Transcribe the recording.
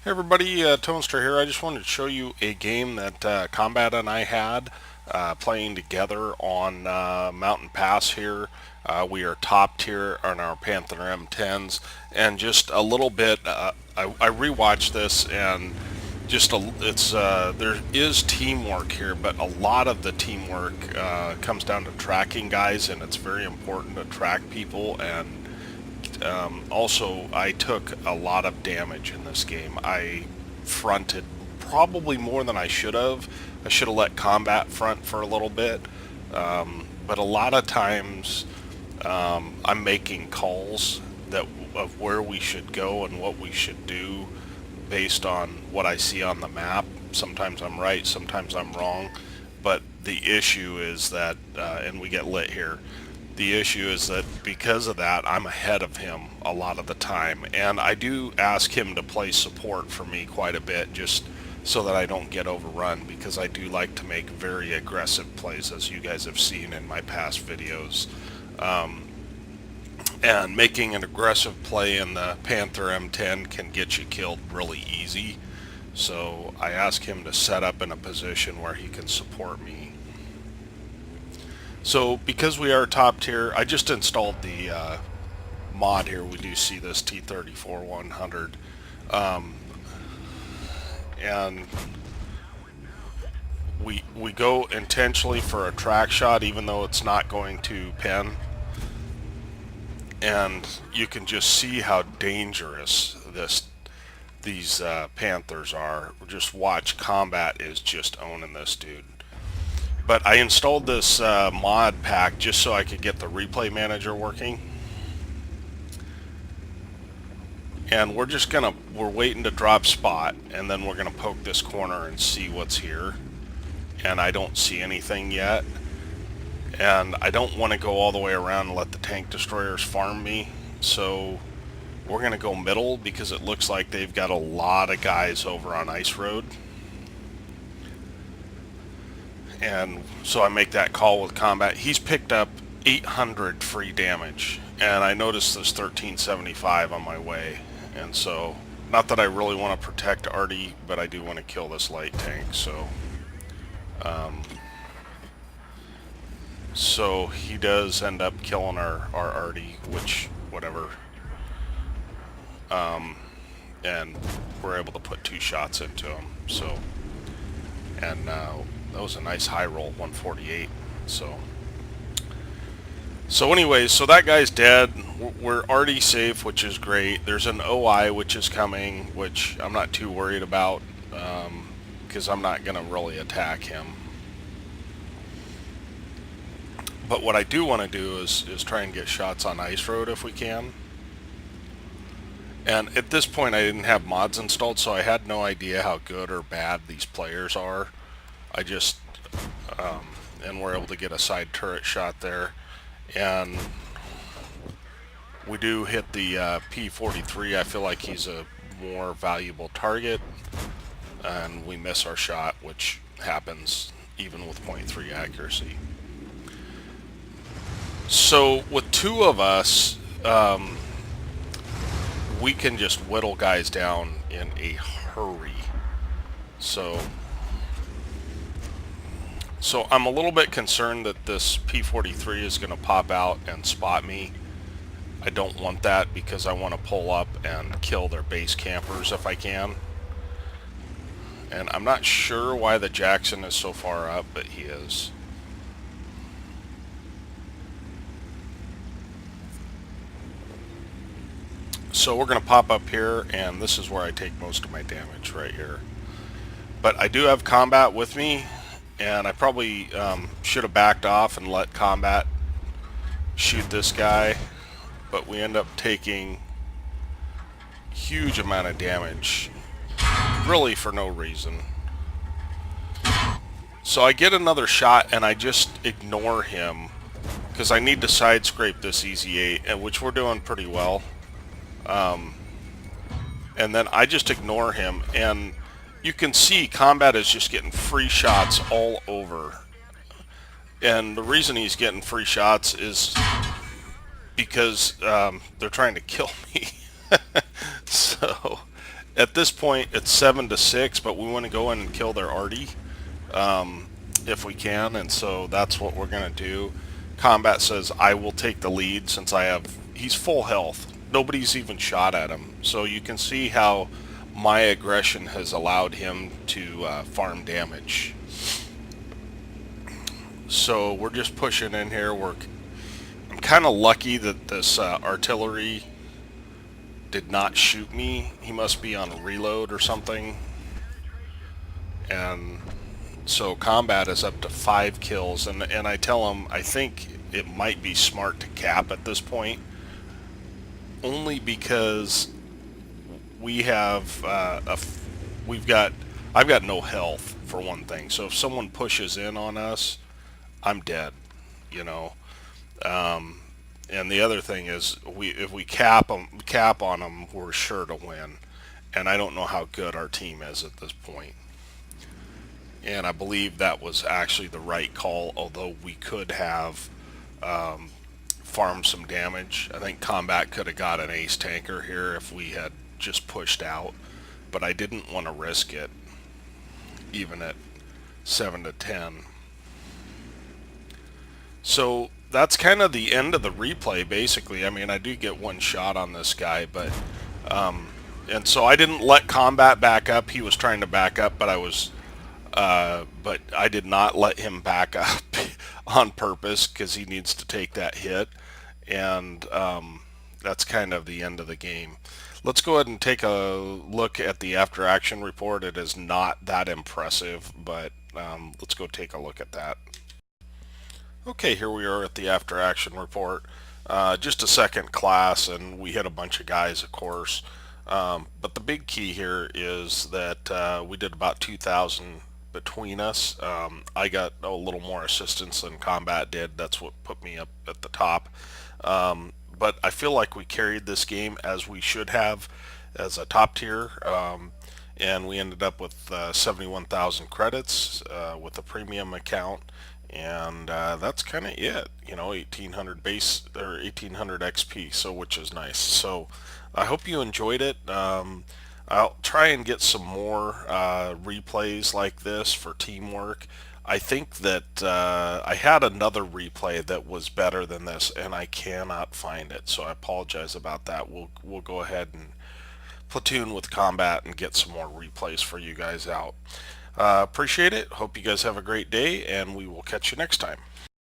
Hey everybody, Toaster here. I just wanted to show you a game that Combat and I had playing together on Mountain Pass here. We are top tier on our Panther M10's, and just a little bit. I rewatched this, and there is teamwork here, but a lot of the teamwork comes down to tracking guys, and it's very important to track people. And also, I took a lot of damage in this game. I fronted probably more than I should have. I should have let combat front for a little bit. But a lot of times, I'm making calls of where we should go and what we should do based on what I see on the map. Sometimes I'm right, sometimes I'm wrong. But the issue is that, and we get lit here, the issue is that because of that, I'm ahead of him a lot of the time. And I do ask him to play support for me quite a bit, just so that I don't get overrun, because I do like to make very aggressive plays, as you guys have seen in my past videos. And making an aggressive play in the Panther M10 can get you killed really easy. So I ask him to set up in a position where he can support me. So because we are top tier, I just installed the mod here. We do see this T34-100. And we go intentionally for a track shot, even though it's not going to pen. And you can just see how dangerous these Panthers are. Just watch, combat is just owning this dude. But I installed this mod pack just so I could get the replay manager working. And we're waiting to drop spot, and then we're gonna poke this corner and see what's here. And I don't see anything yet. And I don't want to go all the way around and let the tank destroyers farm me. So we're gonna go middle, because it looks like they've got a lot of guys over on Ice Road. And so I make that call with combat. He's picked up 800 free damage, and I noticed this 1375 on my way. And so, not that I really want to protect Artie, but I do want to kill this light tank. So he does end up killing our Artie, which, whatever. And we're able to put 2 shots into him. So, and that was a nice high roll, 148. So anyways, so that guy's dead. We're already safe, which is great. There's an OI which is coming, which I'm not too worried about, because I'm not going to really attack him. But what I do want to do is try and get shots on Ice Road if we can. And at this point I didn't have mods installed, so I had no idea how good or bad these players are. I just, and we're able to get a side turret shot there. And we do hit the P43. I feel like he's a more valuable target. And we miss our shot, which happens even with .3 accuracy. So with 2 of us, we can just whittle guys down in a hurry. So I'm a little bit concerned that this P43 is going to pop out and spot me. I don't want that, because I want to pull up and kill their base campers if I can. And I'm not sure why the Jackson is so far up, but he is. So we're going to pop up here, and this is where I take most of my damage, right here. But I do have combat with me, and I probably should have backed off and let combat shoot this guy, but we end up taking huge amount of damage, really for no reason. So I get another shot, and I just ignore him, because I need to side scrape this Easy 8, which we're doing pretty well. And then I just ignore him, and you can see combat is just getting free shots all over. And the reason he's getting free shots is because they're trying to kill me. So, At this point, it's 7-6, but we want to go in and kill their arty if we can, and so that's what we're gonna do. Combat says I will take the lead since I have. He's full health. Nobody's even shot at him, so you can see how my aggression has allowed him to farm damage. So we're just pushing in here. I'm kind of lucky that this artillery did not shoot me. He must be on a reload or something. And so combat is up to 5 kills. And I tell him I think it might be smart to cap at this point. Only because we have I've got no health for one thing. So if someone pushes in on us, I'm dead, you know. And the other thing is, if we cap on them, we're sure to win. And I don't know how good our team is at this point. And I believe that was actually the right call, although we could have farmed some damage. I think combat could have got an ace tanker here if we had just pushed out, but I didn't want to risk it, even at 7-10. So that's kind of the end of the replay, basically. I mean, I do get one shot on this guy, but and so I didn't let combat back up. He was trying to back up, but but I did not let him back up on purpose because he needs to take that hit, and that's kind of the end of the game. Let's go ahead and take a look at the after action report. It is not that impressive, but let's go take a look at that. Okay, here we are at the after action report. Just a second class, and we hit a bunch of guys, of course. But the big key here is that we did about 2,000 between us. I got a little more assistance than combat did. That's what put me up at the top. But I feel like we carried this game as we should have, as a top tier. And we ended up with 71,000 credits with a premium account. And that's kind of it, you know, 1800 base or 1800 XP, so which is nice. So I hope you enjoyed it. I'll try and get some more replays like this for teamwork. I think that I had another replay that was better than this, and I cannot find it, so I apologize about that. We'll go ahead and platoon with combat and get some more replays for you guys out. Appreciate it. Hope you guys have a great day, and we will catch you next time.